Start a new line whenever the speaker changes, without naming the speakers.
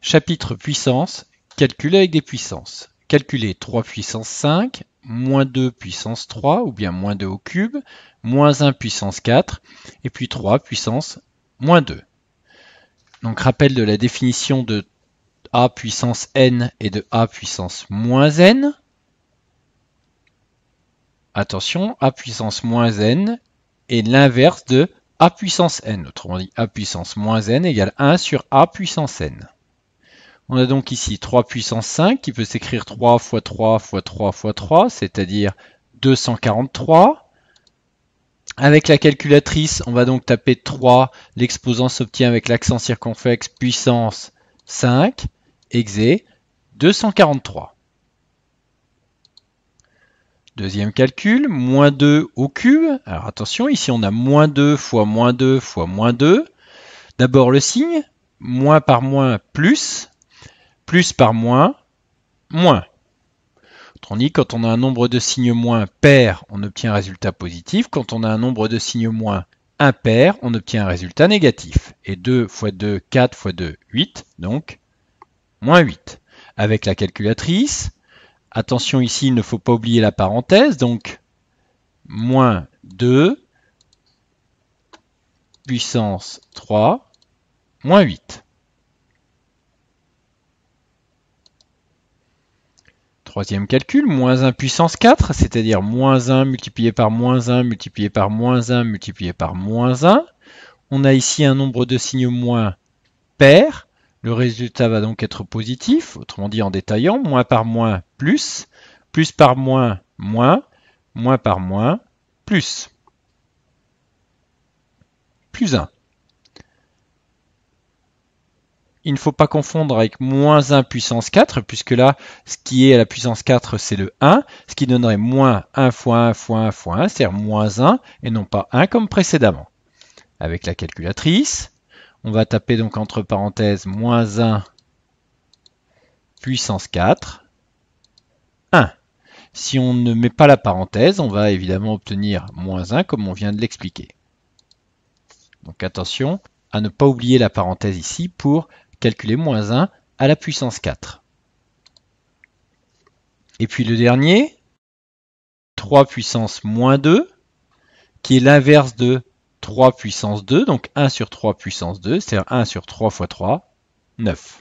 Chapitre puissance, calcul avec des puissances. Calculer 3 puissance 5, moins 2 puissance 3, ou bien moins 2 au cube, moins 1 puissance 4, et puis 3 puissance moins 2. Donc rappel de la définition de a puissance n et de a puissance moins n. Attention, a puissance moins n est l'inverse de a puissance n. Autrement dit, a puissance moins n égale 1 sur a puissance n. On a donc ici 3 puissance 5 qui peut s'écrire 3 fois 3 fois 3 fois 3, c'est-à-dire 243. Avec la calculatrice, on va donc taper 3. L'exposant s'obtient avec l'accent circonflexe puissance 5, exé 243. Deuxième calcul, moins 2 au cube. Alors attention, ici on a moins 2 fois moins 2 fois moins 2. D'abord le signe, moins par moins plus, plus par moins, moins. Autrement dit, quand on a un nombre de signes moins pair, on obtient un résultat positif. Quand on a un nombre de signes moins impair, on obtient un résultat négatif. Et 2 fois 2, 4 fois 2, 8, donc moins 8. Avec la calculatrice, attention ici, il ne faut pas oublier la parenthèse, donc moins 2 puissance 3 moins 8. Troisième calcul, moins 1 puissance 4, c'est-à-dire moins 1 multiplié par moins 1 multiplié par moins 1 multiplié par moins 1. On a ici un nombre de signes moins pair. Le résultat va donc être positif, autrement dit en détaillant, moins par moins plus, plus par moins moins, moins par moins plus. Plus 1. Il ne faut pas confondre avec moins 1 puissance 4, puisque là, ce qui est à la puissance 4, c'est le 1, ce qui donnerait moins 1 fois 1 fois 1 fois 1, c'est-à-dire moins 1, et non pas 1 comme précédemment. Avec la calculatrice, on va taper donc entre parenthèses moins 1 puissance 4, 1. Si on ne met pas la parenthèse, on va évidemment obtenir moins 1 comme on vient de l'expliquer. Donc attention à ne pas oublier la parenthèse ici pour calculer moins 1 à la puissance 4. Et puis le dernier, 3 puissance moins 2, qui est l'inverse de 3 puissance 2, donc 1 sur 3 puissance 2, c'est-à-dire 1 sur 3 fois 3, 9.